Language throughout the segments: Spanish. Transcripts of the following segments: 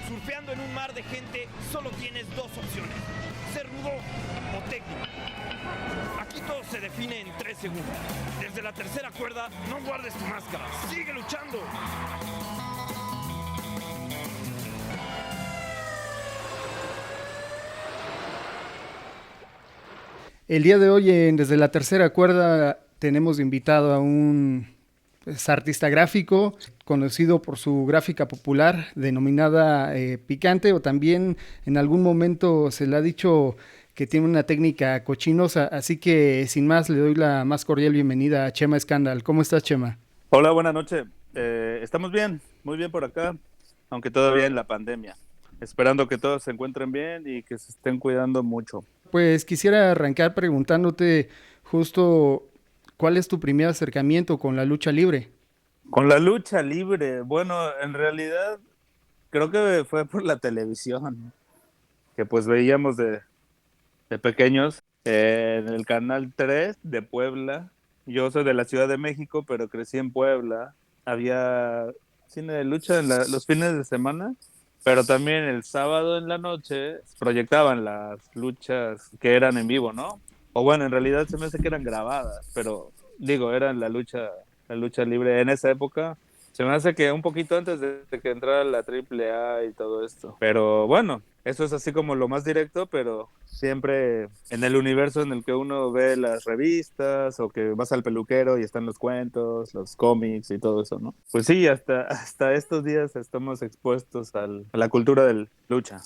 Surfeando en un mar de gente, solo tienes dos opciones: ser rudo o técnico. Aquí todo se define en 3 segundos. Desde la tercera cuerda, no guardes tu máscara. ¡Sigue luchando! El día de hoy, desde la tercera cuerda, tenemos invitado a un artista gráfico conocido por su gráfica popular denominada picante, o también en algún momento se le ha dicho que tiene una técnica cochinosa. Así que sin más le doy la más cordial bienvenida a Chema Scandal. ¿Cómo estás, Chema? Hola, buenas noches. Estamos bien, muy bien por acá, aunque todavía en la pandemia. Esperando que todos se encuentren bien y que se estén cuidando mucho. Pues quisiera arrancar preguntándote justo cuál es tu primer acercamiento con la lucha libre. Con la lucha libre, bueno, en realidad creo que fue por la televisión, que pues veíamos de pequeños en el Canal 3 de Puebla. Yo soy de la Ciudad de México, pero crecí en Puebla. Había cine de lucha en los fines de semana, pero también el sábado en la noche proyectaban las luchas que eran en vivo, ¿no? O bueno, en realidad se me hace que eran grabadas, pero digo, eran la lucha libre en esa época. Se me hace que un poquito antes de que entrara la AAA y todo esto. Pero bueno, eso es así como lo más directo, pero siempre en el universo en el que uno ve las revistas o que vas al peluquero y están los cuentos, los cómics y todo eso, ¿no? Pues sí, hasta estos días estamos expuestos a la cultura del lucha.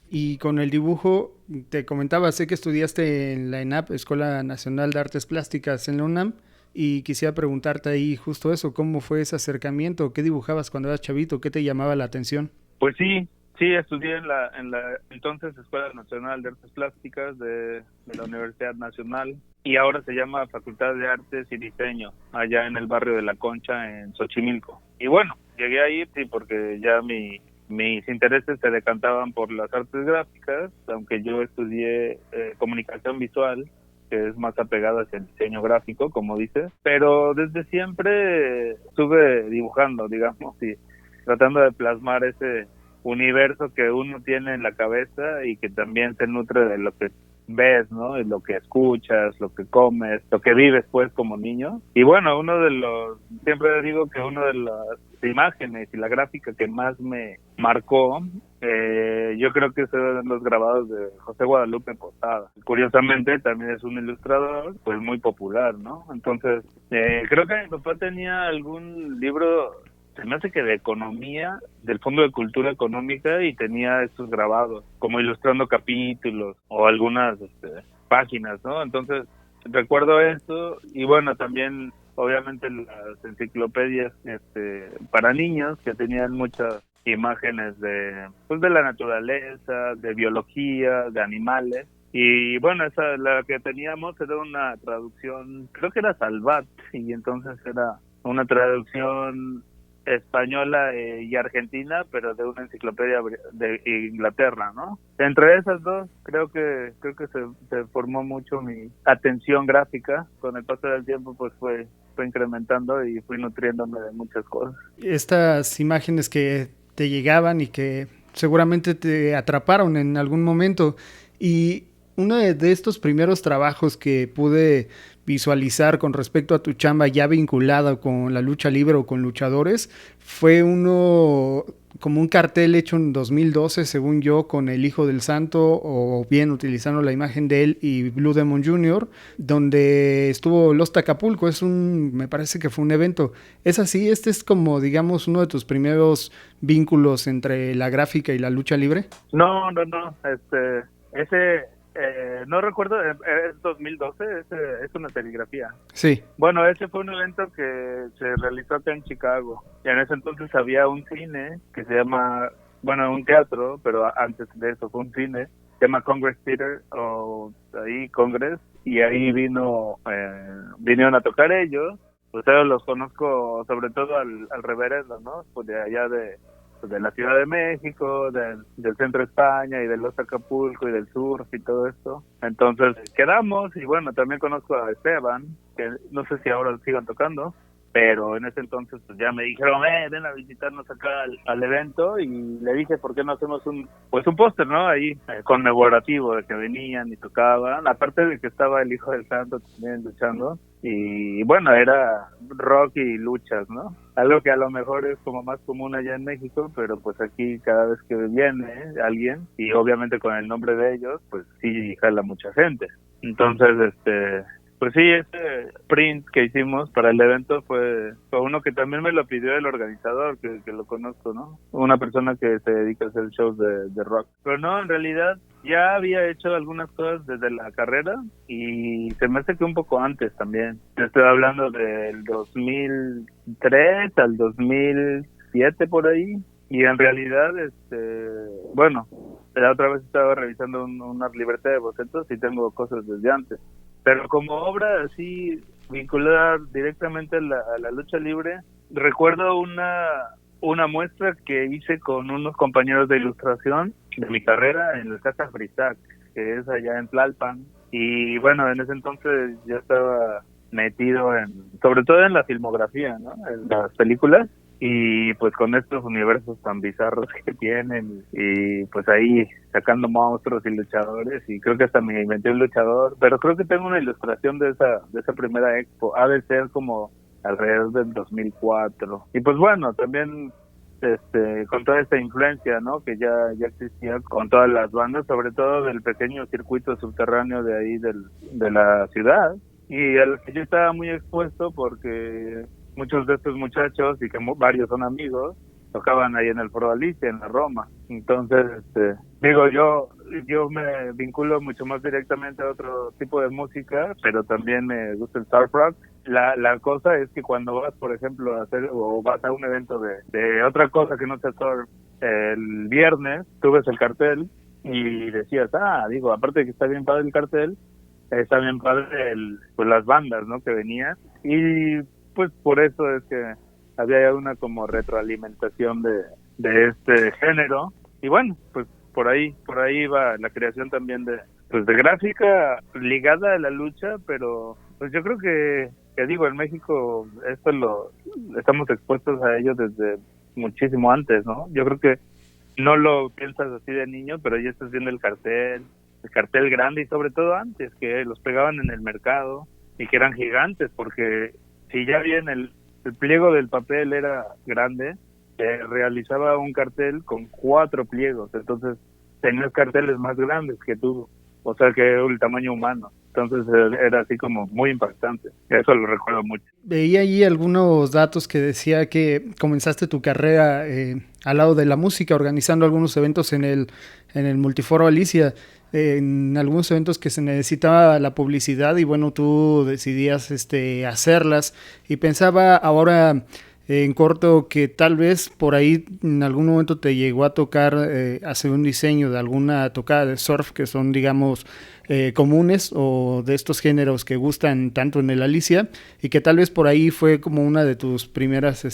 Y con el dibujo, te comentaba, sé que estudiaste en la ENAP, Escuela Nacional de Artes Plásticas en la UNAM, y quisiera preguntarte ahí justo eso, ¿cómo fue ese acercamiento? ¿Qué dibujabas cuando eras chavito? ¿Qué te llamaba la atención? Pues sí, estudié en la entonces Escuela Nacional de Artes Plásticas de la Universidad Nacional y ahora se llama Facultad de Artes y Diseño, allá en el barrio de La Concha, en Xochimilco. Y bueno, llegué ahí sí porque ya mis intereses se decantaban por las artes gráficas, aunque yo estudié comunicación visual, que es más apegada hacia el diseño gráfico, como dices, pero desde siempre estuve dibujando, digamos, y tratando de plasmar ese universo que uno tiene en la cabeza y que también se nutre de lo que ves, ¿no? Y lo que escuchas, lo que comes, lo que vives pues como niño. Y bueno, siempre digo que una de las imágenes y la gráfica que más me marcó, yo creo que son los grabados de José Guadalupe Posada. Curiosamente también es un ilustrador pues muy popular, ¿no? Entonces, creo que mi papá tenía algún libro, se me hace que de economía, del Fondo de Cultura Económica, y tenía estos grabados, como ilustrando capítulos o algunas páginas, ¿no? Entonces, recuerdo eso, y bueno, también obviamente las enciclopedias para niños, que tenían muchas imágenes de la naturaleza, de biología, de animales. Y bueno, la que teníamos era una traducción, creo que era Salvat, y entonces era una traducción española y argentina, pero de una enciclopedia de Inglaterra, ¿no? Entre esas dos, creo que se formó mucho mi atención gráfica. Con el paso del tiempo, pues fue incrementando y fui nutriéndome de muchas cosas. Estas imágenes que te llegaban y que seguramente te atraparon en algún momento. Y uno de estos primeros trabajos que pude visualizar con respecto a tu chamba ya vinculada con la lucha libre o con luchadores fue uno como un cartel hecho en 2012, según yo, con el Hijo del Santo, o bien utilizando la imagen de él y Blue Demon Jr., donde estuvo Lost Acapulco. Me parece que fue un evento. ¿Es así? ¿Este es como, digamos, uno de tus primeros vínculos entre la gráfica y la lucha libre? No, ese, no recuerdo, es 2012, es una serigrafía. Sí. Bueno, ese fue un evento que se realizó acá en Chicago. Y en ese entonces había un cine que se llama, bueno, un teatro, pero antes de eso fue un cine, se llama Congress Theater, o ahí Congress, y ahí vinieron a tocar ellos. Ustedes los conozco sobre todo al reverendo, ¿no? Pues de allá de la Ciudad de México, del centro de España y de Los Acapulco y del surf y todo esto. Entonces quedamos, y bueno, también conozco a Esteban, que no sé si ahora sigan tocando, pero en ese entonces pues ya me dijeron, ven a visitarnos acá al evento, y le dije, ¿por qué no hacemos un póster, ¿no? Ahí, conmemorativo de que venían y tocaban, aparte de que estaba el Hijo del Santo también luchando, y bueno, era rock y luchas, ¿no? Algo que a lo mejor es como más común allá en México, pero pues aquí cada vez que viene alguien, y obviamente con el nombre de ellos, pues sí jala mucha gente. Entonces, pues sí, ese print que hicimos para el evento fue uno que también me lo pidió el organizador, que lo conozco, ¿no? Una persona que se dedica a hacer shows de rock. Pero no, en realidad ya había hecho algunas cosas desde la carrera, y se me hace que un poco antes también. Estoy hablando del 2003 al 2007 por ahí, y en realidad, bueno, la otra vez estaba revisando una libreta de bocetos y tengo cosas desde antes. Pero como obra así vinculada directamente a la lucha libre, recuerdo una muestra que hice con unos compañeros de ilustración de mi carrera en la Casa Frisac, que es allá en Tlalpan. Y bueno, en ese entonces yo estaba metido sobre todo en la filmografía, ¿no? En las películas. Y pues con estos universos tan bizarros que tienen, y pues ahí sacando monstruos y luchadores, y creo que hasta me inventé un luchador, pero creo que tengo una ilustración de esa primera expo, ha de ser como alrededor del 2004. Y pues bueno, también con toda esta influencia, ¿no? Que ya existía con todas las bandas, sobre todo del pequeño circuito subterráneo de ahí de la ciudad, y al que yo estaba muy expuesto porque muchos de estos muchachos, y que varios son amigos, tocaban ahí en el Foro Alicia, en la Roma. Entonces, digo, yo me vinculo mucho más directamente a otro tipo de música, pero también me gusta el surf rock. La cosa es que cuando vas, por ejemplo, a hacer, o vas a un evento de otra cosa que no sea surf, el viernes, tú ves el cartel y decías, digo, aparte de que está bien padre el cartel, está bien padre pues las bandas, ¿no? Que venían, y pues por eso es que había una como retroalimentación de este género. Y bueno, pues por ahí va la creación también de gráfica ligada a la lucha, pero pues yo creo que digo, en México esto estamos expuestos a ello desde muchísimo antes, ¿no? Yo creo que no lo piensas así de niño, pero ya estás viendo el cartel grande, y sobre todo antes, que los pegaban en el mercado y que eran gigantes, porque si ya bien el pliego del papel era grande, realizaba un cartel con 4 pliegos, entonces tenías carteles más grandes que tú, o sea, que el tamaño humano. Entonces era así como muy impactante. Eso lo recuerdo mucho. Veía allí algunos datos que decía que comenzaste tu carrera al lado de la música, organizando algunos eventos en el Multiforo Alicia, en algunos eventos que se necesitaba la publicidad, y bueno, tú decidías hacerlas, y pensaba ahora en corto que tal vez por ahí en algún momento te llegó a tocar hacer un diseño de alguna tocada de surf, que son, digamos, comunes, o de estos géneros que gustan tanto en el Alicia, y que tal vez por ahí fue como una de tus primeras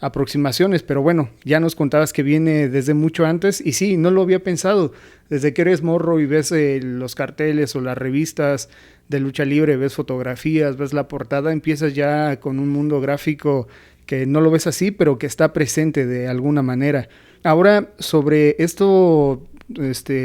aproximaciones. Pero bueno, ya nos contabas que viene desde mucho antes, y sí, no lo había pensado. Desde que eres morro y ves los carteles o las revistas de lucha libre, ves fotografías, ves la portada, empiezas ya con un mundo gráfico que no lo ves así, pero que está presente de alguna manera. Ahora, sobre esto,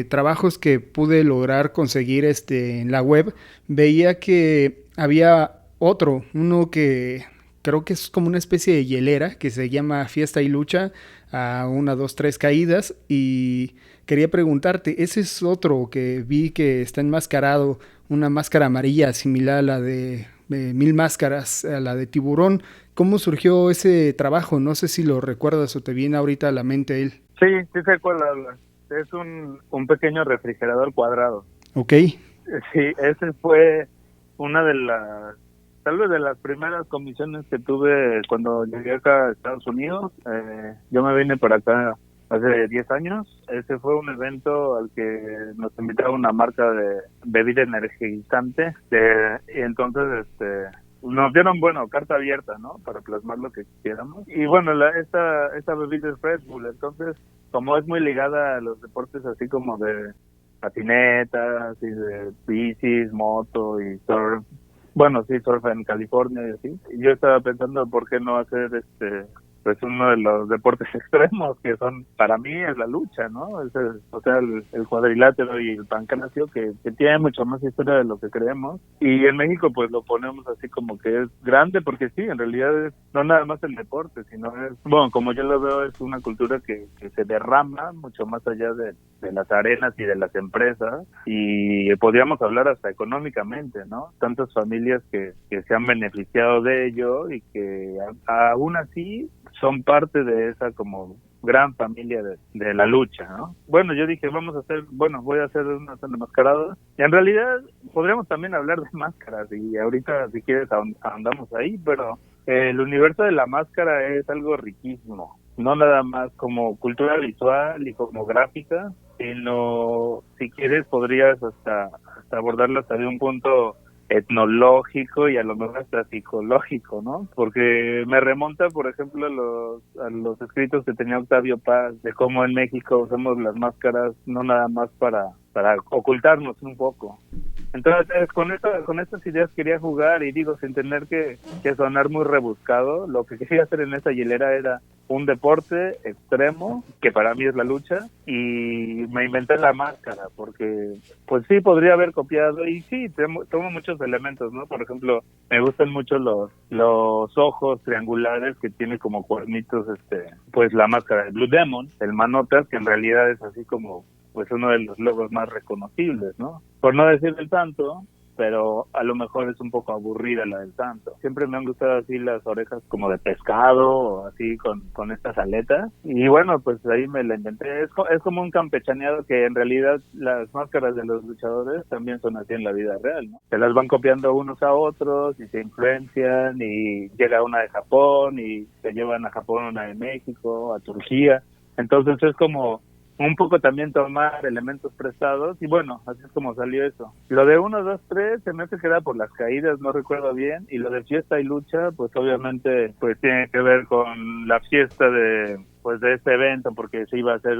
trabajos que pude lograr conseguir en la web, veía que había uno que creo que es como una especie de hielera, que se llama Fiesta y Lucha, a 1, 2, 3 caídas, y quería preguntarte, ese es otro que vi que está enmascarado, una máscara amarilla similar a la de 1000 máscaras, a la de Tiburón. ¿Cómo surgió ese trabajo? No sé si lo recuerdas o te viene ahorita a la mente él. Sí sé cuál hablas. Es un pequeño refrigerador cuadrado. Ok. Sí, ese fue una tal vez de las primeras comisiones que tuve cuando llegué acá a Estados Unidos. Yo me vine para acá hace 10 años. Ese fue un evento al que nos invitaba una marca de bebida energizante. Y entonces, nos dieron, carta abierta, ¿no? Para plasmar lo que quisiéramos. Y bueno, esta bebida es Red Bull. Entonces, como es muy ligada a los deportes así como de patinetas y de bicis, moto y surf, bueno, sí, surf en California y así. Yo estaba pensando por qué no hacer pues uno de los deportes extremos que son, para mí, es la lucha, ¿no? O sea, el cuadrilátero y el pancracio, que tiene mucho más historia de lo que creemos. Y en México, pues lo ponemos así como que es grande, porque sí, en realidad es no nada más el deporte, sino es, bueno, como yo lo veo, es una cultura que se derrama mucho más allá de las arenas y de las empresas, y podríamos hablar hasta económicamente, ¿no? Tantas familias que se han beneficiado de ello y que aún así son parte de esa como gran familia de la lucha, ¿no? Bueno, yo dije, voy a hacer unas enmascaradas. Y en realidad podríamos también hablar de máscaras, y ahorita si quieres andamos ahí, pero el universo de la máscara es algo riquísimo, no nada más como cultura visual y como gráfica, sino si quieres podrías hasta abordarlo hasta de un punto etnológico y a lo mejor hasta psicológico, ¿no? Porque me remonta, por ejemplo, a los escritos que tenía Octavio Paz de cómo en México usamos las máscaras no nada más para ocultarnos un poco. Entonces, con estas ideas quería jugar, y digo, sin tener que sonar muy rebuscado, lo que quería hacer en esa hielera era un deporte extremo, que para mí es la lucha, y me inventé la máscara, porque pues sí, podría haber copiado, y sí, tomo muchos elementos, ¿no? Por ejemplo, me gustan mucho los ojos triangulares que tiene como cuernitos, pues la máscara de Blue Demon, el Manotas, que en realidad es así como pues uno de los logos más reconocibles, ¿no? Por no decir el santo, pero a lo mejor es un poco aburrida la del santo. Siempre me han gustado así las orejas como de pescado, o así con estas aletas. Y bueno, pues ahí me la inventé. Es como un campechaneado, que en realidad las máscaras de los luchadores también son así en la vida real, ¿no? Se las van copiando unos a otros y se influencian, y llega una de Japón y se llevan a Japón una de México, a Turquía. Entonces es como un poco también tomar elementos prestados, y bueno, así es como salió eso. Lo de 1, 2, 3 se me hace que era por las caídas, no recuerdo bien, y lo de fiesta y lucha, pues obviamente pues tiene que ver con la fiesta de este evento, porque se iba a hacer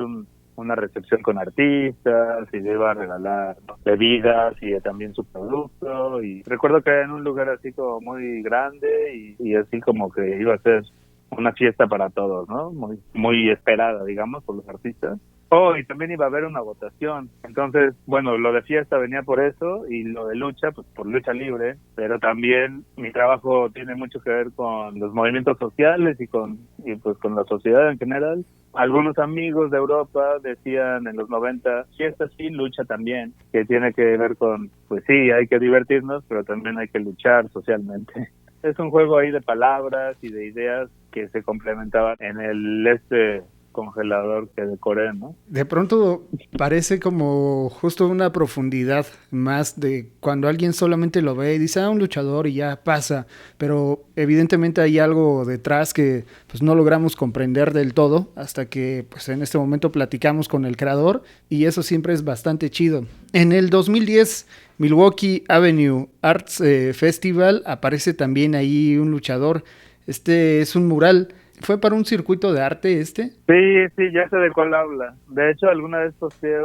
una recepción con artistas, y se iba a regalar, ¿no?, bebidas y también su producto, y recuerdo que era en un lugar así como muy grande, y así como que iba a ser una fiesta para todos, ¿no? Muy, muy esperada, digamos, por los artistas. Oh, y también iba a haber una votación. Entonces, bueno, lo de fiesta venía por eso, y lo de lucha, pues por lucha libre, pero también mi trabajo tiene mucho que ver con los movimientos sociales y pues con la sociedad en general. Algunos amigos de Europa decían en los 90, fiesta sí, lucha también, que tiene que ver con, pues sí, hay que divertirnos, pero también hay que luchar socialmente. Es un juego ahí de palabras y de ideas que se complementaban en el congelador que decoré, ¿no? De pronto parece como justo una profundidad más de cuando alguien solamente lo ve y dice, un luchador, y ya pasa, pero evidentemente hay algo detrás que pues no logramos comprender del todo hasta que pues en este momento platicamos con el creador, y eso siempre es bastante chido. En el 2010, Milwaukee Avenue Arts Festival, aparece también ahí un luchador. Este es un mural. ¿Fue para un circuito de arte Sí, ya sé de cuál habla. De hecho, alguna vez posteé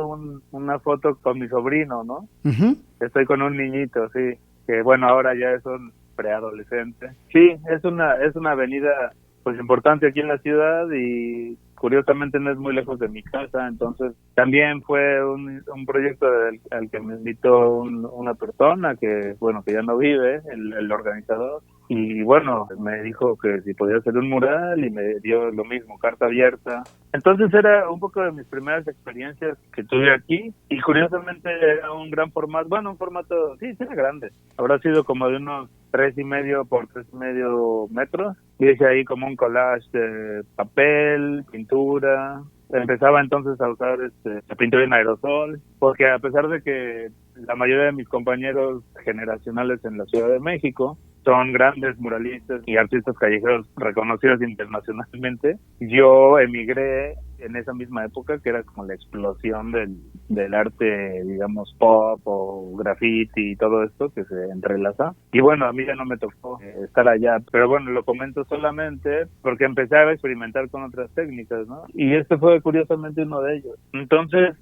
una foto con mi sobrino, ¿no? Uh-huh. Estoy con un niñito, sí, que bueno, ahora ya es un preadolescente. Sí, es una avenida pues importante aquí en la ciudad, y curiosamente no es muy lejos de mi casa, entonces también fue un proyecto al que me invitó una persona que, bueno, que ya no vive, el organizador. Y bueno, me dijo que si podía hacer un mural, y me dio lo mismo, carta abierta. Entonces era un poco de mis primeras experiencias que tuve aquí, y curiosamente era un gran formato, bueno, un formato, sí, era grande. Habrá sido como de unos 3.5 por 3.5 metros. Y hice ahí como un collage de papel, pintura. Empezaba entonces a usar la pintura en aerosol, porque a pesar de que la mayoría de mis compañeros generacionales en la Ciudad de México son grandes muralistas y artistas callejeros reconocidos internacionalmente, yo emigré en esa misma época, que era como la explosión del arte, digamos, pop o graffiti y todo esto que se entrelaza. Y bueno, a mí ya no me tocó estar allá, pero bueno, lo comento solamente porque empecé a experimentar con otras técnicas, ¿no? Y este fue curiosamente uno de ellos. Entonces,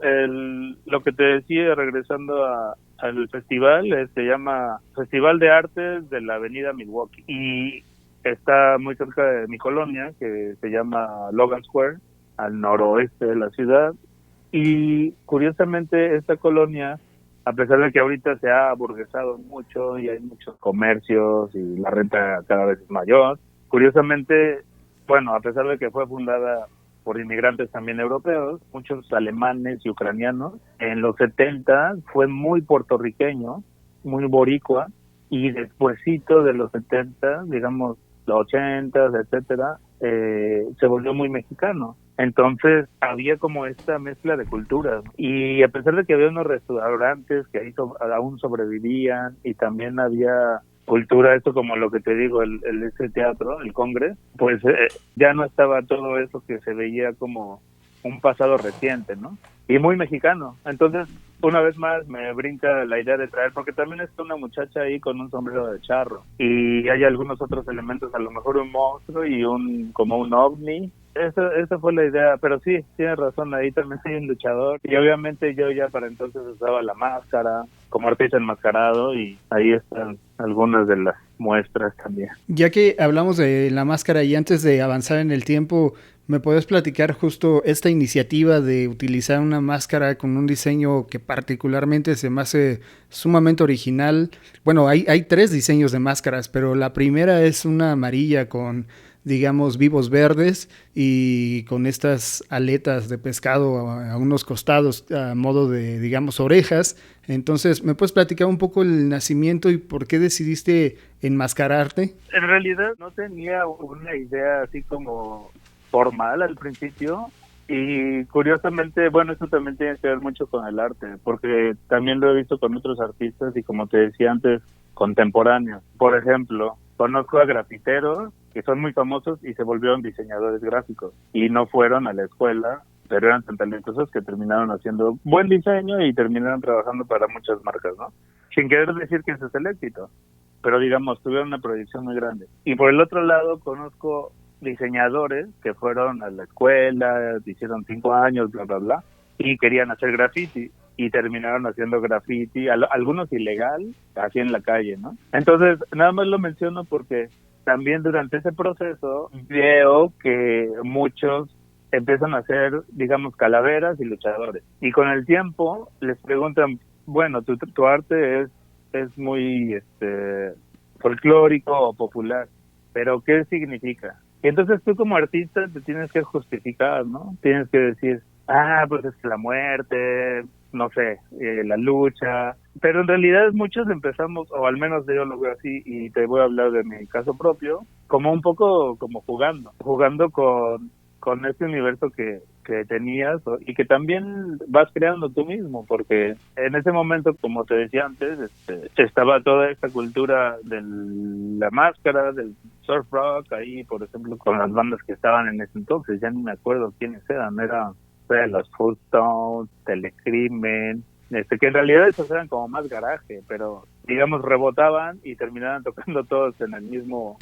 lo que te decía, regresando al festival, se llama Festival de Artes de la Avenida Milwaukee y está muy cerca de mi colonia, que se llama Logan Square, al noroeste de la ciudad. Y curiosamente esta colonia, a pesar de que ahorita se ha aburguesado mucho y hay muchos comercios y la renta cada vez es mayor, curiosamente, bueno, a pesar de que fue fundada por inmigrantes también europeos, muchos alemanes y ucranianos, en los 70 fue muy puertorriqueño, muy boricua, y despuesito de los 70, digamos, los 80, etcétera, se volvió muy mexicano. Entonces había como esta mezcla de culturas, y a pesar de que había unos restaurantes que ahí aún sobrevivían, y también había cultura, esto como lo que te digo, ese teatro, el Congres, pues ya no estaba todo eso que se veía como un pasado reciente, ¿no? Y muy mexicano. Entonces, una vez más me brinca la idea de traer, porque también está una muchacha ahí con un sombrero de charro, y hay algunos otros elementos, a lo mejor un monstruo y como un ovni. Esa fue la idea, pero sí, tienes razón, ahí también soy un luchador, y obviamente yo ya para entonces usaba la máscara como artista enmascarado, y ahí están algunas de las muestras también. Ya que hablamos de la máscara y antes de avanzar en el tiempo, ¿me puedes platicar justo esta iniciativa de utilizar una máscara con un diseño que particularmente se me hace sumamente original? Bueno, hay 3 diseños de máscaras, pero la primera es una amarilla con, digamos, vivos verdes y con estas aletas de pescado a unos costados a modo de, digamos, orejas. Entonces, ¿me puedes platicar un poco el nacimiento y por qué decidiste enmascararte? En realidad no tenía una idea así como formal al principio, y curiosamente, bueno, eso también tiene que ver mucho con el arte, porque también lo he visto con otros artistas y, como te decía antes, contemporáneos. Por ejemplo, conozco a grafiteros que son muy famosos y se volvieron diseñadores gráficos y no fueron a la escuela, pero eran tan talentosos que terminaron haciendo buen diseño y terminaron trabajando para muchas marcas, ¿no? Sin querer decir que ese es el éxito, pero digamos, tuvieron una proyección muy grande. Y por el otro lado, conozco diseñadores que fueron a la escuela, hicieron 5 años, bla, bla, bla, y querían hacer graffiti, y terminaron haciendo graffiti, algunos ilegal, así en la calle, ¿no? Entonces, nada más lo menciono porque también durante ese proceso veo que muchos empiezan a hacer, digamos, calaveras y luchadores. Y con el tiempo les preguntan, bueno, tu arte es muy folclórico o popular, pero ¿qué significa? Y entonces tú como artista te tienes que justificar, ¿no? Tienes que decir, pues es que la muerte, no sé, la lucha. Pero en realidad muchos empezamos, o al menos yo lo veo así, y te voy a hablar de mi caso propio, como un poco como jugando con este universo que tenías, y que también vas creando tú mismo, porque en ese momento, como te decía antes, estaba toda esta cultura de la máscara, del surf rock, ahí por ejemplo con las bandas que estaban en ese entonces, ya ni me acuerdo quiénes eran los Foot Stones, Telecrimen, que en realidad esos eran como más garaje, pero digamos rebotaban y terminaban tocando todos en el mismo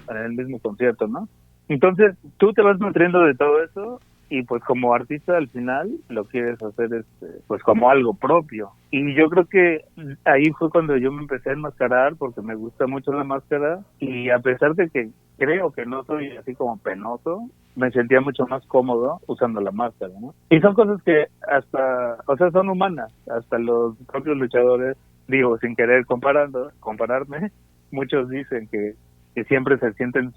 concierto, ¿no? Entonces tú te vas nutriendo de todo eso, y pues como artista al final lo quieres hacer pues como algo propio. Y yo creo que ahí fue cuando yo me empecé a enmascarar, porque me gusta mucho la máscara, y a pesar de que creo que no soy así como penoso, me sentía mucho más cómodo usando la máscara, ¿no? Y son cosas que son humanas, hasta los propios luchadores, digo, sin querer compararme, muchos dicen que siempre se sienten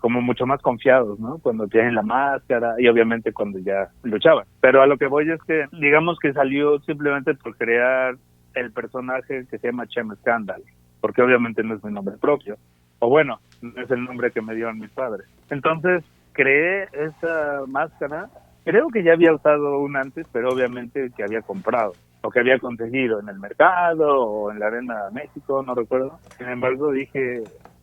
como mucho más confiados, ¿no? Cuando tienen la máscara, y obviamente cuando ya luchaban. Pero a lo que voy es que, digamos que salió simplemente por crear el personaje que se llama Chem Scandal, porque obviamente no es mi nombre propio, o bueno, no es el nombre que me dieron mis padres. Entonces creé esa máscara. Creo que ya había usado una antes, pero obviamente que había comprado o que había conseguido en el mercado o en la Arena México, no recuerdo. Sin embargo, dije,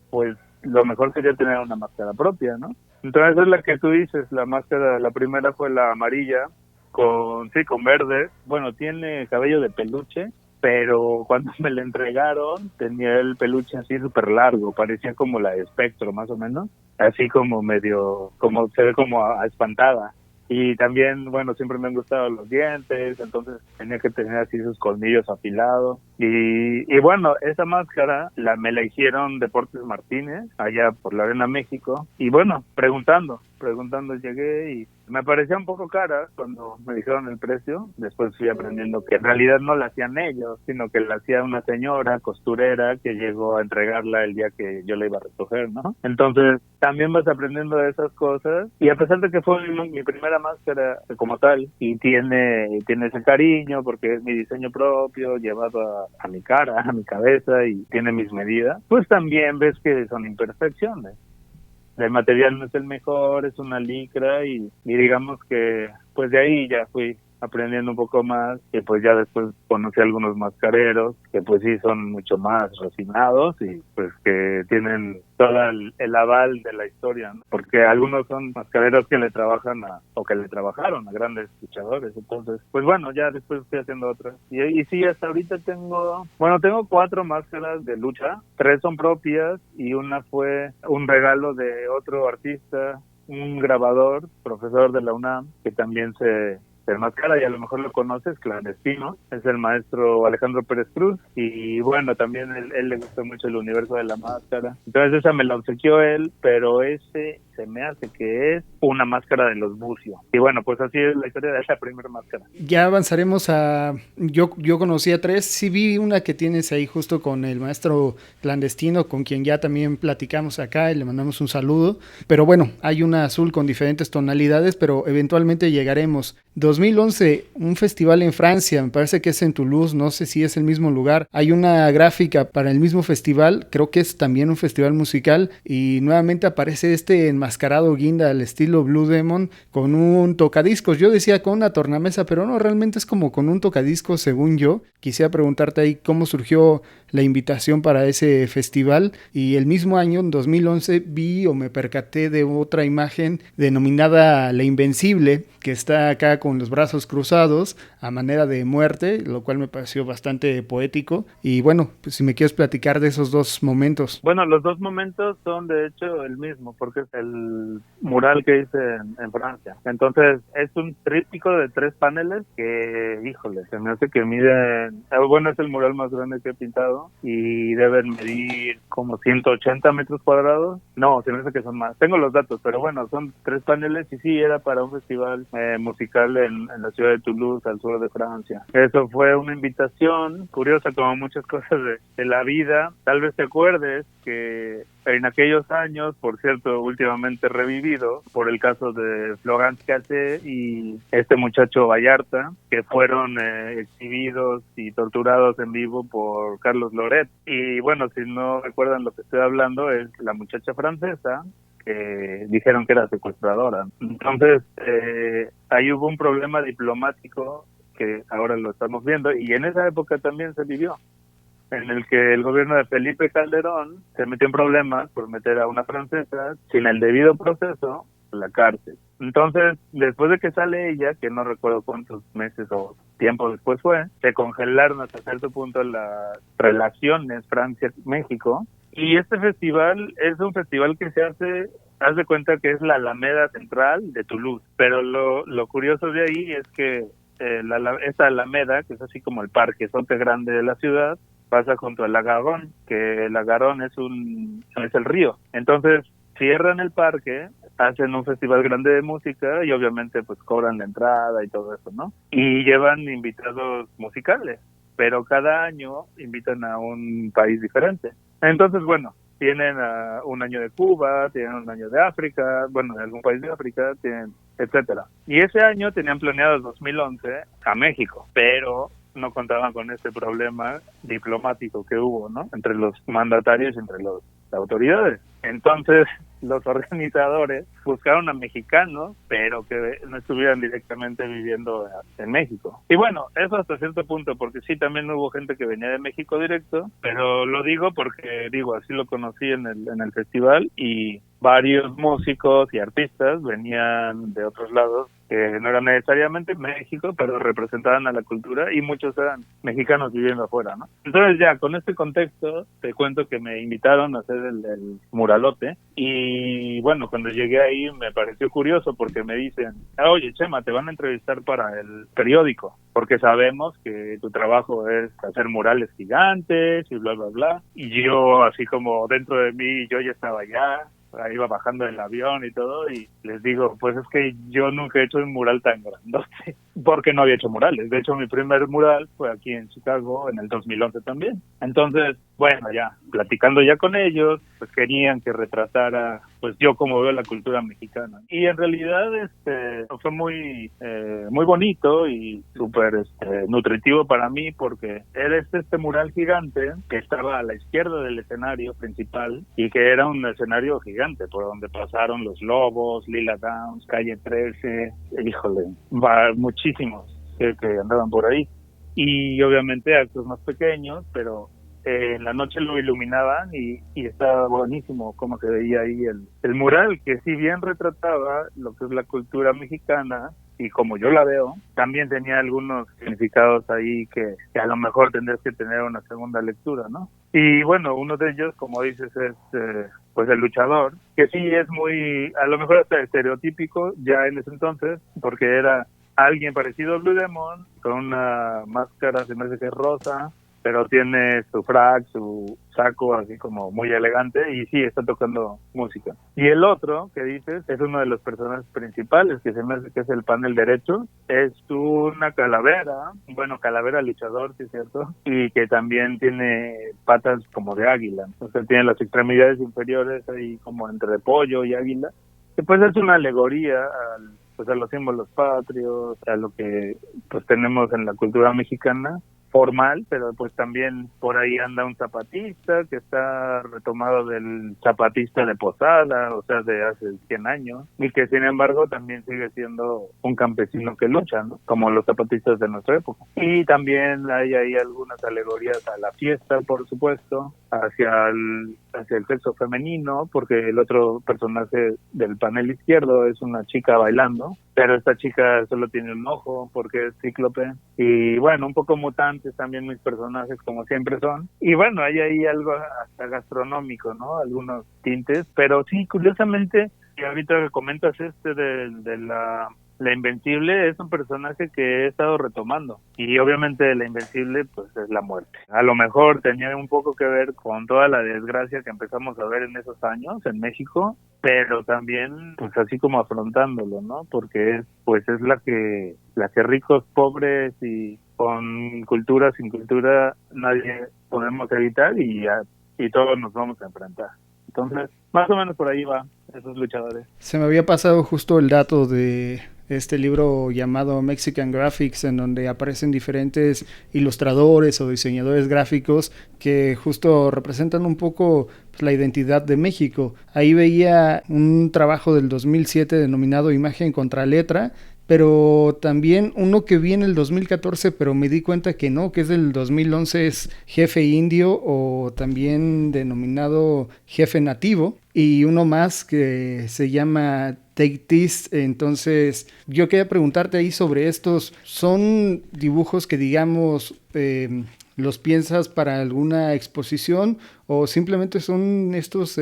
pues lo mejor sería tener una máscara propia, ¿no? Entonces es la que tú dices, la máscara, la primera fue la amarilla, con verde. Bueno, tiene cabello de peluche, pero cuando me la entregaron tenía el peluche así súper largo, parecía como la de Espectro más o menos, así como medio, como se ve como espantada. Y también, bueno, siempre me han gustado los dientes, entonces tenía que tener así sus colmillos afilados. Y bueno, esa máscara me la hicieron Deportes Martínez, allá por la Arena México. Y bueno, preguntando llegué y me parecía un poco cara cuando me dijeron el precio. Después fui aprendiendo que en realidad no la hacían ellos, sino que la hacía una señora costurera que llegó a entregarla el día que yo la iba a recoger, ¿no? Entonces también vas aprendiendo de esas cosas. Y a pesar de que fue mi primera máscara como tal, y tiene ese cariño porque es mi diseño propio, llevado a mi cara, a mi cabeza, y tiene mis medidas, pues también ves que son imperfecciones. El material no es el mejor, es una licra y digamos que pues de ahí ya fui aprendiendo un poco más, y pues ya después conocí a algunos mascareros que pues sí son mucho más refinados y pues que tienen todo el aval de la historia, ¿no? Porque algunos son mascareros que le trabajan que le trabajaron a grandes luchadores. Entonces pues bueno, ya después estoy haciendo otras y sí, hasta ahorita tengo 4 máscaras de lucha, 3 son propias y una fue un regalo de otro artista, un grabador, profesor de la UNAM, que también se enmascara, y a lo mejor lo conoces, Clandestino, es el maestro Alejandro Pérez Cruz, y bueno, también él le gustó mucho el universo de la máscara, entonces esa me la obsequió él, pero ese se me hace que es una máscara de los Bucio, y bueno, pues así es la historia de esa primera máscara. Ya avanzaremos yo conocí a 3, sí vi una que tienes ahí justo con el maestro Clandestino, con quien ya también platicamos acá y le mandamos un saludo, pero bueno, hay una azul con diferentes tonalidades, pero eventualmente llegaremos. 2011, un festival en Francia, me parece que es en Toulouse, no sé si es el mismo lugar. Hay una gráfica para el mismo festival, creo que es también un festival musical, y nuevamente aparece este enmascarado guinda al estilo Blue Demon con un tocadiscos. Yo decía con una tornamesa, pero no, realmente es como con un tocadiscos según yo. Quisiera preguntarte ahí cómo surgió la invitación para ese festival, y el mismo año, en 2011, vi o me percaté de otra imagen denominada La Invencible, que está acá con los brazos cruzados a manera de muerte, lo cual me pareció bastante poético. Y bueno, pues si me quieres platicar de esos dos momentos. Bueno, los dos momentos son de hecho el mismo, porque es el mural que hice en Francia. Entonces es un tríptico de 3 paneles que, híjole, se me hace que miden, bueno, es el mural más grande que he pintado y deben medir como 180 metros cuadrados. No, se me hace que son más. Tengo los datos, pero bueno, son 3 paneles y sí, era para un festival musical en la ciudad de Toulouse, al sur de Francia. Eso fue una invitación curiosa, como muchas cosas de la vida. Tal vez te acuerdes que en aquellos años, por cierto, últimamente revivido por el caso de Florence Cassé y este muchacho Vallarta, que fueron exhibidos y torturados en vivo por Carlos Loret. Y bueno, si no recuerdan lo que estoy hablando, es la muchacha francesa que dijeron que era secuestradora. Entonces, ahí hubo un problema diplomático que ahora lo estamos viendo, y en esa época también se vivió, en el que el gobierno de Felipe Calderón se metió en problemas por meter a una francesa sin el debido proceso a la cárcel. Entonces, después de que sale ella, que no recuerdo cuántos meses o tiempo después fue, se congelaron hasta cierto punto las relaciones Francia-México. Y este festival es un festival que se hace, haz de cuenta que es la Alameda Central de Toulouse, pero lo curioso de ahí es que esta Alameda, que es así como el parquezote grande de la ciudad, pasa junto al Garonne, que el Garonne es el río. Entonces cierran el parque, hacen un festival grande de música y obviamente pues cobran la entrada y todo eso, ¿no? Y llevan invitados musicales, pero cada año invitan a un país diferente. Entonces, bueno, tienen un año de Cuba, tienen un año de África, bueno, de algún país de África, tienen, etcétera. Y ese año tenían planeado, 2011, a México, pero no contaban con ese problema diplomático que hubo, ¿no? Entre los mandatarios y entre las autoridades. Entonces, los organizadores buscaron a mexicanos, pero que no estuvieran directamente viviendo en México. Y bueno, eso hasta cierto punto, porque sí, también hubo gente que venía de México directo, pero lo digo porque, así lo conocí en el festival, y varios músicos y artistas venían de otros lados que no eran necesariamente México, pero representaban a la cultura, y muchos eran mexicanos viviendo afuera, ¿no? Entonces ya, con este contexto, te cuento que me invitaron a hacer el muralote, y bueno, cuando llegué ahí me pareció curioso porque me dicen, oye, Chema, te van a entrevistar para el periódico, porque sabemos que tu trabajo es hacer murales gigantes y bla, bla, bla, y yo así como dentro de mí, yo ya estaba allá, iba bajando del avión y todo, y les digo, pues es que yo nunca he hecho un mural tan grandote, porque no había hecho murales. De hecho, mi primer mural fue aquí en Chicago en el 2011 también. Entonces, bueno, ya, platicando ya con ellos, pues querían que retratara, pues yo como veo la cultura mexicana. Y en realidad, fue muy bonito y súper nutritivo para mí, porque era este mural gigante que estaba a la izquierda del escenario principal, y que era un escenario gigante por donde pasaron Los Lobos, Lila Downs, Calle 13, híjole, muchísimos que andaban por ahí. Y obviamente actos más pequeños, pero en la noche lo iluminaban y estaba buenísimo cómo se veía ahí el mural, que si bien retrataba lo que es la cultura mexicana, y como yo la veo, también tenía algunos significados ahí que a lo mejor tendrías que tener una segunda lectura, ¿no? Y bueno, uno de ellos, como dices, es pues el luchador, que sí es muy, a lo mejor hasta estereotípico ya en ese entonces, porque era alguien parecido a Blue Demon, con una máscara, se me hace que es rosa, pero tiene su frac, su saco así como muy elegante, y sí, está tocando música. Y el otro que dices es uno de los personajes principales, que se me hace que es el panel derecho, es una calavera, bueno, calavera luchador, sí es cierto, y que también tiene patas como de águila, o sea, tiene las extremidades inferiores ahí como entre pollo y águila, que pues es una alegoría a los símbolos patrios, a lo que pues tenemos en la cultura mexicana formal, pero pues también por ahí anda un zapatista que está retomado del zapatista de Posada, o sea, de hace 100 años, y que sin embargo también sigue siendo un campesino que lucha, ¿no? Como los zapatistas de nuestra época. Y también hay ahí algunas alegorías a la fiesta, por supuesto, hacia el sexo femenino, porque el otro personaje del panel izquierdo es una chica bailando, pero esta chica solo tiene un ojo porque es cíclope, y bueno, un poco mutantes también mis personajes, como siempre son, y bueno, hay ahí algo hasta gastronómico, ¿no? Algunos tintes, pero sí, curiosamente, y ahorita que comentas de la Invencible, es un personaje que he estado retomando, y obviamente la Invencible pues es la muerte. A lo mejor tenía un poco que ver con toda la desgracia que empezamos a ver en esos años en México, pero también pues así como afrontándolo, ¿no? Porque es la que ricos, pobres y con cultura, sin cultura, nadie podemos evitar, y todos nos vamos a enfrentar. Entonces, más o menos por ahí va esos luchadores. Se me había pasado justo el dato de este libro llamado Mexican Graphics, en donde aparecen diferentes ilustradores o diseñadores gráficos que justo representan un poco pues, la identidad de México. Ahí veía un trabajo del 2007 denominado Imagen contra Letra, pero también uno que vi en el 2014, pero me di cuenta que no, que es del 2011, es Jefe Indio, o también denominado Jefe Nativo, y uno más que se llama Take This. Entonces yo quería preguntarte ahí sobre estos. ¿Son dibujos que digamos los piensas para alguna exposición, o simplemente son estos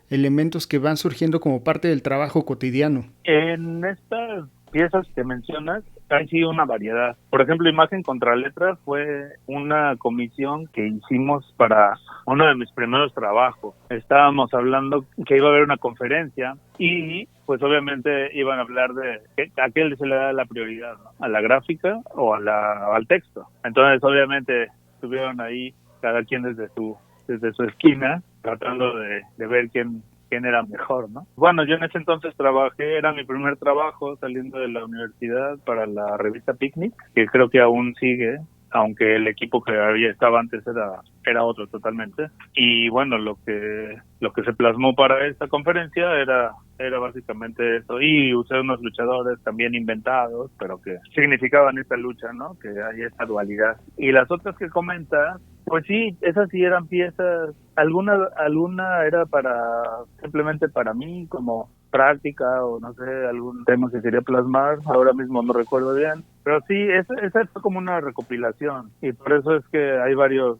elementos que van surgiendo como parte del trabajo cotidiano? En estas piezas que mencionas hay sí una variedad. Por ejemplo, Imagen contra Letra fue una comisión que hicimos para uno de mis primeros trabajos. Estábamos hablando que iba a haber una conferencia, y pues obviamente iban a hablar de a qué se le da la prioridad, ¿no? ¿A la gráfica o al texto? Entonces obviamente estuvieron ahí cada quien desde su esquina tratando de ver quién era mejor, ¿no? Bueno, yo en ese entonces era mi primer trabajo saliendo de la universidad para la revista Picnic, que creo que aún sigue, aunque el equipo que estaba antes era otro totalmente. Y bueno, lo que se plasmó para esta conferencia era básicamente eso, y usé unos luchadores también inventados, pero que significaban esta lucha, ¿no? Que hay esta dualidad. Y las otras que comentas, pues sí, esas sí eran piezas, alguna era simplemente para mí, como práctica o no sé, algún tema que quería plasmar, ahora mismo no recuerdo bien, pero sí, esa fue como una recopilación, y por eso es que hay varios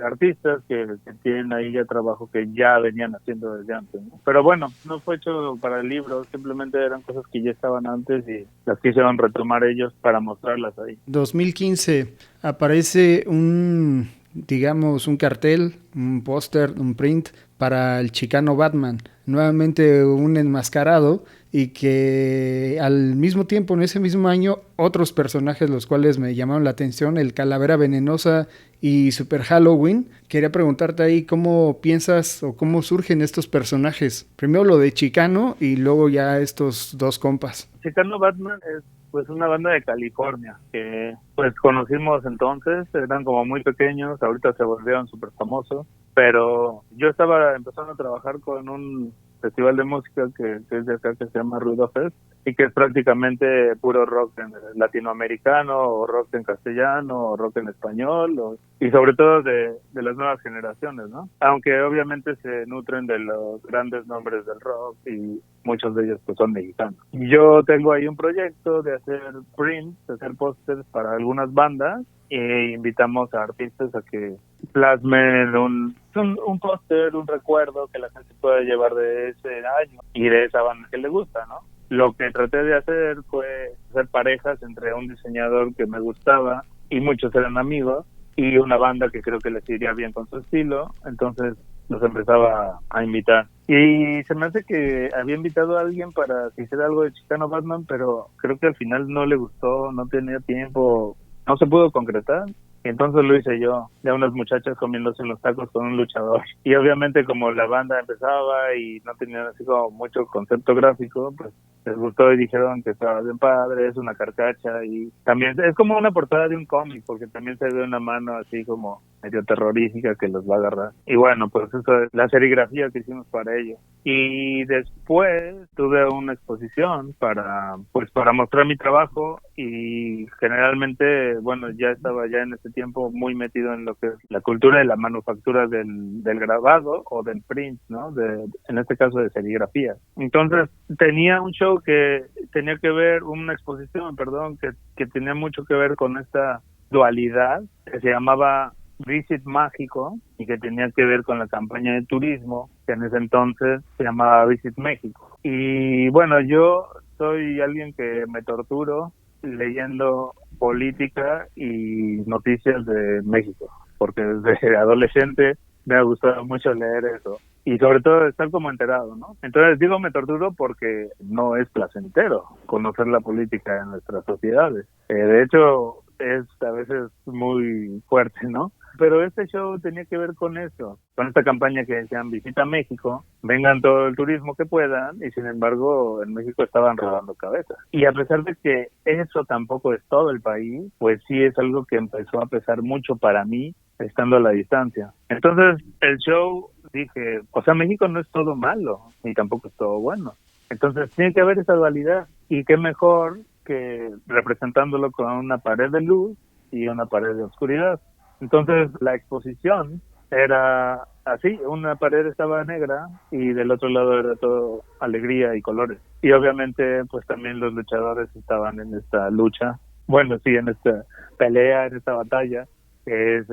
artistas que tienen ahí ya trabajo que ya venían haciendo desde antes, ¿no? Pero bueno, no fue hecho para el libro, simplemente eran cosas que ya estaban antes y las quisieron retomar ellos para mostrarlas ahí. 2015 aparece un cartel, un póster, un print para el Chicano Batman, nuevamente un enmascarado, y que al mismo tiempo, en ese mismo año, otros personajes los cuales me llamaron la atención, el Calavera Venenosa y Super Halloween. Quería preguntarte ahí cómo piensas o cómo surgen estos personajes. Primero lo de Chicano y luego ya estos dos compas. Chicano Batman es pues una banda de California que pues conocimos entonces, eran como muy pequeños, ahorita se volvieron súper famosos, pero yo estaba empezando a trabajar con un festival de música que es de acá, que se llama Ruido Fest, y que es prácticamente puro rock latinoamericano, o rock en castellano, o rock en español, y sobre todo de las nuevas generaciones, ¿no? Aunque obviamente se nutren de los grandes nombres del rock, y muchos de ellos pues son mexicanos. Y yo tengo ahí un proyecto de hacer prints, de hacer pósters para algunas bandas, e invitamos a artistas a que plasmen un póster, un recuerdo que la gente pueda llevar de ese año y de esa banda que le gusta, ¿no? Lo que traté de hacer fue hacer parejas entre un diseñador que me gustaba, y muchos eran amigos, y una banda que creo que les iría bien con su estilo, entonces los empezaba a invitar. Y se me hace que había invitado a alguien para que hiciera algo de Chicano Batman, pero creo que al final no le gustó, no tenía tiempo, no se pudo concretar. Y entonces lo hice yo, de unas muchachas comiéndose los tacos con un luchador. Y obviamente como la banda empezaba y no tenían así como mucho concepto gráfico, pues les gustó y dijeron que estaba bien padre, es una carcacha, y también es como una portada de un cómic, porque también se ve una mano así como medio terrorífica que los va a agarrar. Y bueno, pues eso es la serigrafía que hicimos para ellos. Y después tuve una exposición para mostrar mi trabajo, y generalmente, bueno, ya estaba ya en ese tiempo muy metido en lo que es la cultura de la manufactura del grabado o del print, ¿no? En este caso de serigrafía. Entonces tenía un show que tenía que ver, una exposición, perdón, que tenía mucho que ver con esta dualidad que se llamaba Visit Mágico, y que tenía que ver con la campaña de turismo que en ese entonces se llamaba Visit México. Y bueno, yo soy alguien que me torturo leyendo política y noticias de México, porque desde adolescente me ha gustado mucho leer eso, y sobre todo estar como enterado, ¿no? Entonces digo me torturo porque no es placentero conocer la política de nuestras sociedades. De hecho, es a veces muy fuerte, ¿no? Pero este show tenía que ver con eso, con esta campaña que decían visita México, vengan todo el turismo que puedan, y sin embargo en México estaban rodando cabezas. Y a pesar de que eso tampoco es todo el país, pues sí es algo que empezó a pesar mucho para mí, estando a la distancia. Entonces el show, dije, o sea, México no es todo malo, ni tampoco es todo bueno. Entonces tiene que haber esa dualidad, y qué mejor que representándolo con una pared de luz y una pared de oscuridad. Entonces la exposición era así, una pared estaba negra y del otro lado era todo alegría y colores. Y obviamente pues también los luchadores estaban en esta lucha, bueno, sí, en esta pelea, en esta batalla, que es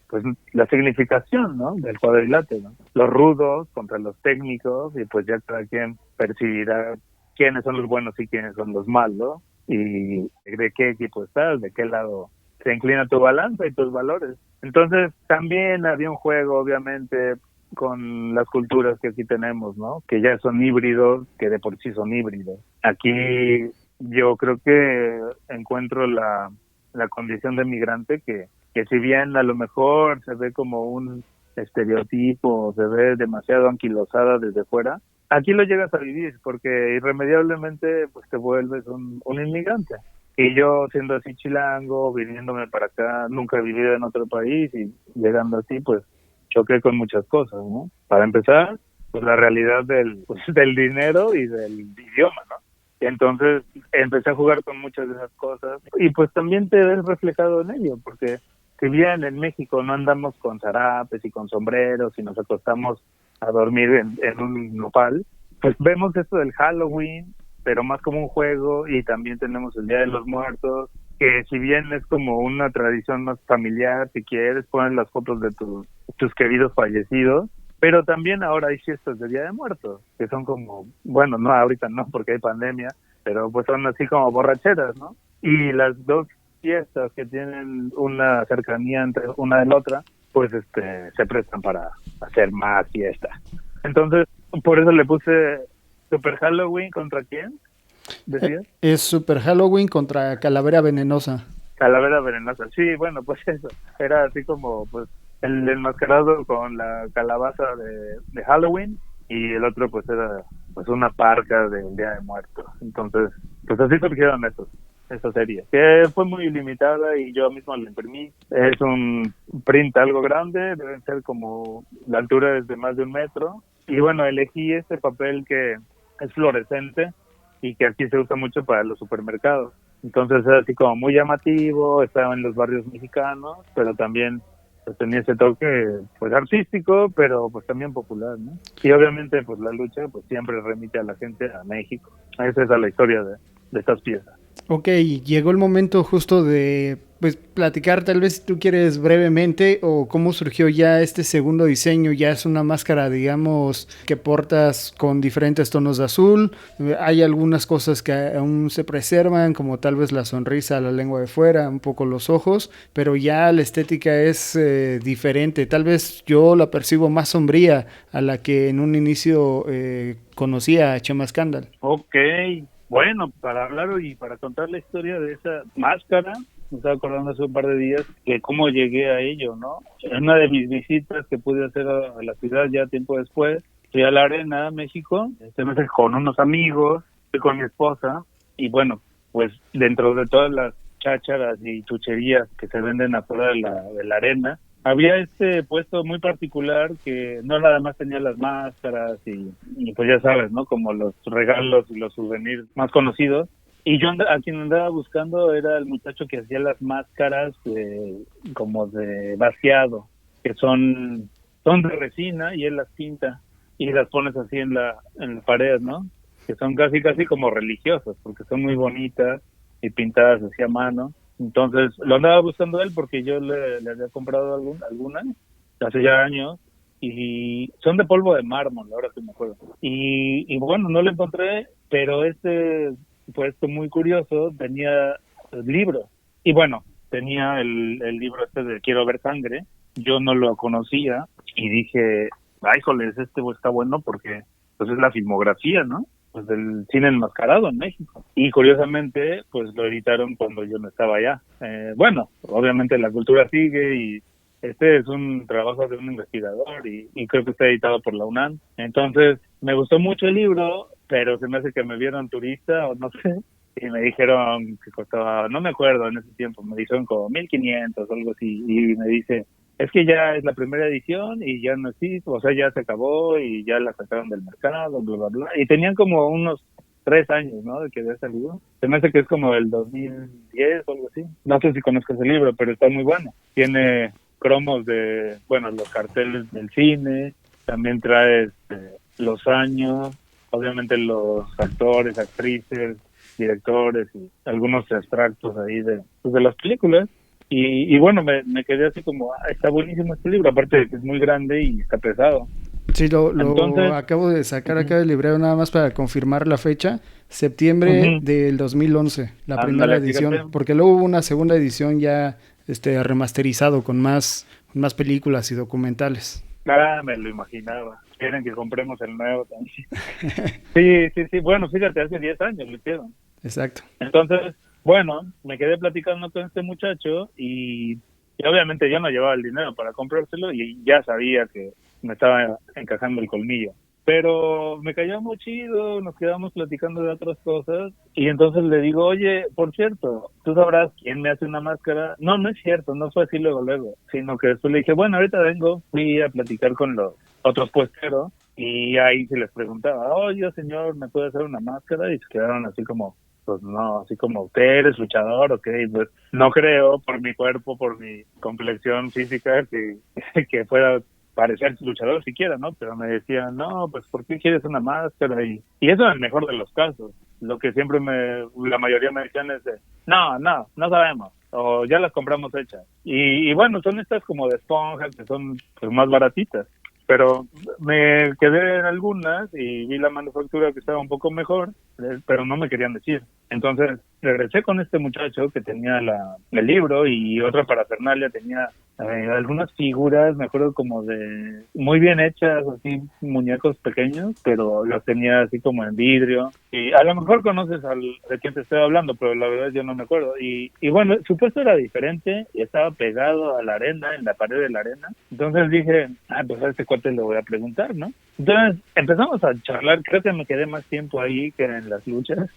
pues la significación, ¿no?, del cuadrilátero, ¿no? Los rudos contra los técnicos, y pues ya cada quien percibirá quiénes son los buenos y quiénes son los malos, y de qué equipo estás, de qué lado se inclina tu balanza y tus valores. Entonces también había un juego, obviamente, con las culturas que aquí tenemos, ¿no?, que ya son híbridos, que de por sí son híbridos. Aquí yo creo que encuentro la condición de migrante, que si bien a lo mejor se ve como un estereotipo, se ve demasiado anquilosada desde fuera, aquí lo llegas a vivir, porque irremediablemente pues te vuelves un inmigrante. Y yo siendo así chilango, viniéndome para acá, nunca he vivido en otro país y llegando así, pues choqué con muchas cosas, ¿no? Para empezar, pues la realidad pues, del dinero y del idioma, ¿no? Entonces empecé a jugar con muchas de esas cosas y pues también te ves reflejado en ello, porque si bien en México no andamos con zarapes y con sombreros y nos acostamos a dormir en un nopal, pues vemos esto del Halloween, pero más como un juego, y también tenemos el Día de los Muertos, que si bien es como una tradición más familiar, si quieres, pones las fotos de tus queridos fallecidos, pero también ahora hay fiestas de Día de Muertos, que son como, bueno, no, ahorita no, porque hay pandemia, pero pues son así como borracheras, ¿no? Y las dos fiestas que tienen una cercanía entre una de la otra, pues se prestan para hacer más fiesta. Entonces, por eso le puse Super Halloween. ¿Contra quién decías? Es Super Halloween contra Calavera Venenosa. Calavera Venenosa. Sí, bueno, pues eso. Era así como pues el enmascarado con la calabaza de Halloween, y el otro pues era pues una parca del Día de Muertos. Entonces, pues así surgieron esa serie, que fue muy limitada y yo mismo la imprimí. Es un print algo grande, deben ser como, la altura es de más de 1 metro, y bueno, elegí este papel que es fluorescente y que aquí se usa mucho para los supermercados. Entonces es así como muy llamativo, estaba en los barrios mexicanos, pero también pues tenía ese toque pues artístico, pero pues también popular, ¿no? Y obviamente pues la lucha pues siempre remite a la gente a México. Esa es la historia de estas piezas. Ok, llegó el momento justo de pues platicar, tal vez si tú quieres brevemente, o cómo surgió ya este segundo diseño. Ya es una máscara, digamos, que portas con diferentes tonos de azul. Hay algunas cosas que aún se preservan, como tal vez la sonrisa, la lengua de fuera, un poco los ojos, pero ya la estética es diferente. Tal vez yo la percibo más sombría a la que en un inicio conocía a Chema Scandal. Ok, bueno, para hablar y para contar la historia de esa máscara, me estaba acordando hace un par de días que cómo llegué a ello, ¿no? En una de mis visitas que pude hacer a la ciudad ya tiempo después, fui a la Arena, México, me fui con unos amigos, fui con mi esposa, y bueno, pues dentro de todas las chácharas y chucherías que se venden afuera de la arena, había este puesto muy particular que no nada más tenía las máscaras y pues ya sabes, ¿no? Como los regalos y los souvenirs más conocidos. Y yo a quien andaba buscando era el muchacho que hacía las máscaras como de vaciado, que son de resina y él las pinta y las pones así en la pared, ¿no? Que son casi como religiosas porque son muy bonitas y pintadas así a mano. Entonces lo andaba buscando él porque yo le había comprado algunas hace ya años, y son de polvo de mármol, ahora que me acuerdo. Y bueno, no lo encontré, pero puesto muy curioso, tenía libros. Y bueno, tenía el libro de Quiero ver sangre. Yo no lo conocía y dije, ay, joles, está bueno porque pues es la filmografía, ¿no? Pues del cine enmascarado en México. Y curiosamente, pues lo editaron cuando yo no estaba allá. Bueno, obviamente la cultura sigue, y este es un trabajo de un investigador y creo que está editado por la UNAM. Entonces, me gustó mucho el libro, pero se me hace que me vieron turista o no sé, y me dijeron que costaba, no me acuerdo en ese tiempo, me dijeron como 1,500 o algo así, y me dice, es que ya es la primera edición y ya no existe, o sea, ya se acabó y ya la sacaron del mercado, bla, bla, bla. Y tenían como unos 3 años, ¿no? De que había salido. Se me hace que es como el 2010 o algo así. No sé si conozcas el libro, pero está muy bueno. Tiene cromos de, bueno, los carteles del cine, también trae los años, obviamente los actores, actrices, directores y algunos extractos ahí de las películas. Y bueno, me quedé así como, está buenísimo este libro, aparte de que es muy grande y está pesado. Sí, lo Entonces, acabo de sacar acá del librero nada más para confirmar la fecha. Septiembre del 2011, la primera edición. Fíjate. Porque luego hubo una segunda edición ya remasterizado con más películas y documentales. Me lo imaginaba. Quieren que compremos el nuevo también. Sí. Bueno, fíjate, hace 10 años lo hicieron. Exacto. Entonces, bueno, me quedé platicando con este muchacho y obviamente yo no llevaba el dinero para comprárselo y ya sabía que me estaba encajando el colmillo. pero me cayó muy chido, nos quedamos platicando de otras cosas y entonces le digo, oye, por cierto, ¿tú sabrás quién me hace una máscara? No, no es cierto, no fue así luego, sino que después le dije, bueno, ahorita vengo, fui a platicar con los otros puesteros y ahí se les preguntaba, oye, señor, ¿me puede hacer una máscara? Y se quedaron así como, pues no, así como, ¿usted eres luchador? Ok, pues no creo por mi cuerpo, por mi complexión física que pueda parecer luchador siquiera, ¿no? Pero me decían, no, pues ¿por qué quieres una máscara? Y eso es el mejor de los casos. Lo que siempre la mayoría me decían es, no sabemos, o ya las compramos hechas. Y bueno, son estas como de esponjas que son pues, más baratitas. Pero me quedé en algunas y vi la manufactura que estaba un poco mejor, pero no me querían decir. Entonces regresé con este muchacho que tenía el libro y otra parafernalia, tenía algunas figuras, me acuerdo como de muy bien hechas, así muñecos pequeños, pero los tenía así como en vidrio. Y a lo mejor conoces de quién te estoy hablando, pero la verdad yo no me acuerdo. Y bueno, su puesto era diferente y estaba pegado a la arena, en la pared de la arena. Entonces dije, pues a este cuate le voy a preguntar, ¿no? Entonces empezamos a charlar, creo que me quedé más tiempo ahí que en las luchas.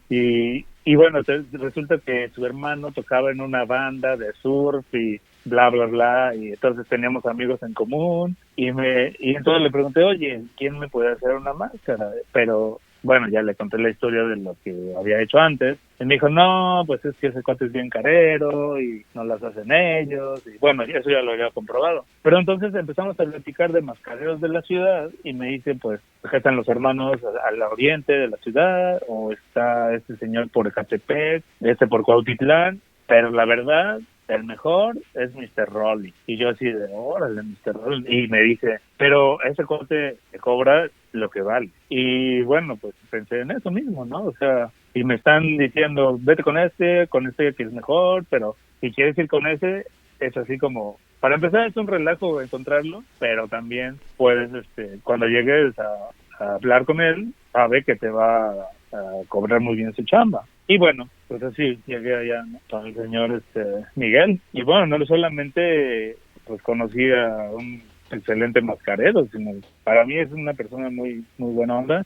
Y bueno, resulta que su hermano tocaba en una banda de surf y bla, bla, bla, y entonces teníamos amigos en común, y entonces le pregunté, oye, ¿quién me puede hacer una máscara? Pero bueno, ya le conté la historia de lo que había hecho antes, y me dijo, no, pues es que ese cuate es bien carero, y no las hacen ellos, y bueno, eso ya lo había comprobado. Pero entonces empezamos a platicar de mascareros de la ciudad, y me dice, pues, acá están los hermanos al oriente de la ciudad, o está este señor por Ecatepec, por Cuautitlán, pero la verdad, el mejor es Mr. Rolly. Y yo así de, órale, Mr. Rolly. Y me dice, pero ese corte te cobra lo que vale. Y bueno, pues pensé en eso mismo, ¿no? O sea, y me están diciendo, vete con este que es mejor, pero si quieres ir con ese, es así como, para empezar es un relajo encontrarlo, pero también puedes, cuando llegues a hablar con él, sabe que te va a cobrar muy bien su chamba. Y bueno, pues así llegué allá, ¿no? Con el señor Miguel. Y bueno, no solamente pues conocí a un excelente mascarero, sino para mí es una persona muy muy buena onda.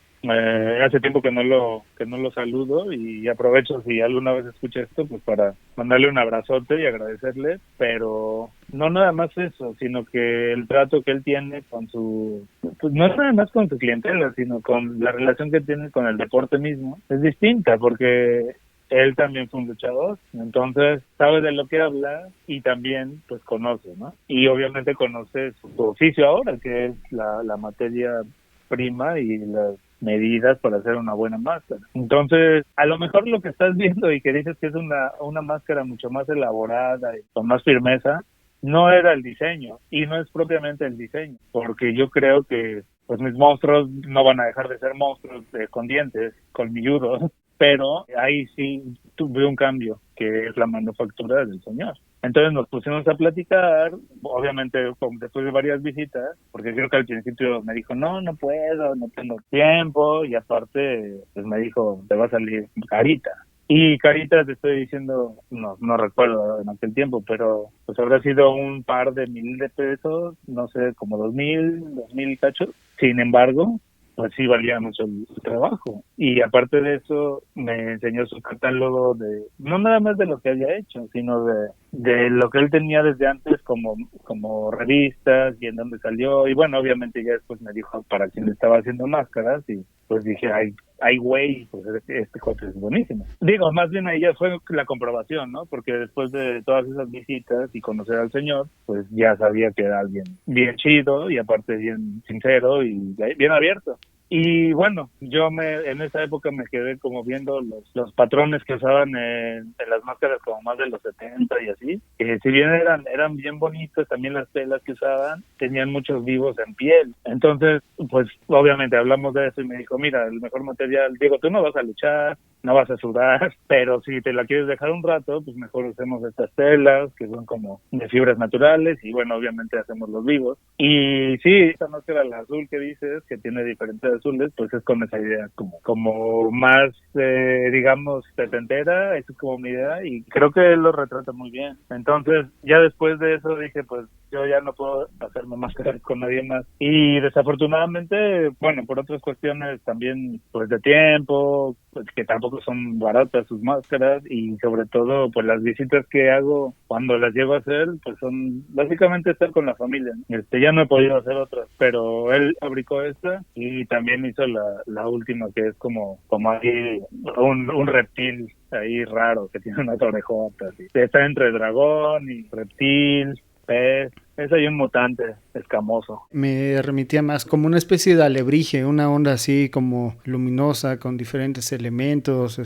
Hace tiempo que no lo saludo y aprovecho si alguna vez escucha esto pues para mandarle un abrazote y agradecerle, pero no nada más eso, sino que el trato que él tiene con pues no es nada más con su clientela, sino con la relación que tiene con el deporte mismo, es distinta porque él también fue un luchador, entonces sabe de lo que habla y también pues conoce, ¿no? Y obviamente conoce su oficio ahora, que es la materia prima y las medidas para hacer una buena máscara. Entonces, a lo mejor lo que estás viendo y que dices que es una máscara mucho más elaborada y con más firmeza, no era el diseño y no es propiamente el diseño, porque yo creo que pues mis monstruos no van a dejar de ser monstruos con dientes, colmilludos, pero ahí sí tuve un cambio, que es la manufactura del señor. Entonces nos pusimos a platicar, obviamente después de varias visitas, porque creo que al principio me dijo, no puedo, no tengo tiempo, y aparte pues me dijo, te va a salir carita. Y carita te estoy diciendo, no recuerdo en aquel tiempo, pero pues habrá sido un par de $1,000 de pesos, no sé, como 2,000 cachos. Sin embargo, pues sí valía mucho el trabajo. Y aparte de eso, me enseñó su catálogo no nada más de lo que había hecho, sino de lo que él tenía desde antes como revistas y en dónde salió. Y bueno, obviamente ya después me dijo para quién le estaba haciendo máscaras y pues dije, ay güey, pues este coche es buenísimo. Digo, más bien ahí ya fue la comprobación, ¿no? Porque después de todas esas visitas y conocer al señor, pues ya sabía que era alguien bien chido y aparte bien sincero y bien abierto. Y bueno, yo en esa época me quedé como viendo los patrones que usaban en las máscaras como más de los 70 y así, que si bien eran bien bonitos, también las telas que usaban tenían muchos vivos en piel. Entonces, pues obviamente hablamos de eso y me dijo, mira, el mejor material, digo, tú no vas a luchar, no vas a sudar, pero si te la quieres dejar un rato, pues mejor usemos estas telas que son como de fibras naturales y bueno, obviamente hacemos los vivos. Y sí, esta máscara, la azul que dices, que tiene diferentes azules, pues es con esa idea como más, digamos, setentera, esa es como mi idea y creo que él lo retrata muy bien. Entonces, ya después de eso dije, pues yo ya no puedo hacerme máscaras con nadie más. Y desafortunadamente, bueno, por otras cuestiones también, pues de tiempo, pues que tampoco son baratas sus máscaras y sobre todo, pues las visitas que hago cuando las llego a hacer, pues son básicamente estar con la familia. Ya no he podido hacer otras, pero él fabricó esta y también hizo la última que es como ahí un reptil ahí raro que tiene unas orejotas. Está entre dragón y reptil, pez. Es ahí un mutante escamoso. Me remitía más como una especie de alebrije, una onda así como luminosa, con diferentes elementos,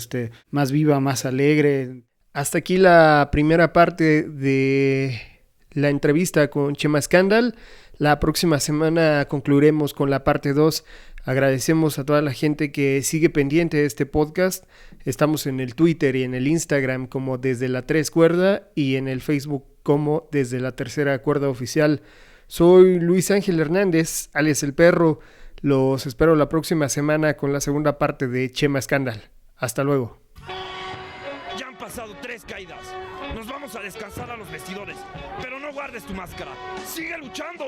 más viva, más alegre. Hasta aquí la primera parte de la entrevista con Chema Scandal. La próxima semana concluiremos con la parte 2. Agradecemos a toda la gente que sigue pendiente de este podcast. Estamos en el Twitter y en el Instagram como Desde la 3 Cuerda y en el Facebook como Desde la Tercera Cuerda Oficial. Soy Luis Ángel Hernández, alias El Perro. Los espero la próxima semana con la segunda parte de Chema Scandal. Hasta luego. Ya han pasado 3 caídas. Nos vamos a descansar a los vestidores. Pero no guardes tu máscara. ¡Sigue luchando!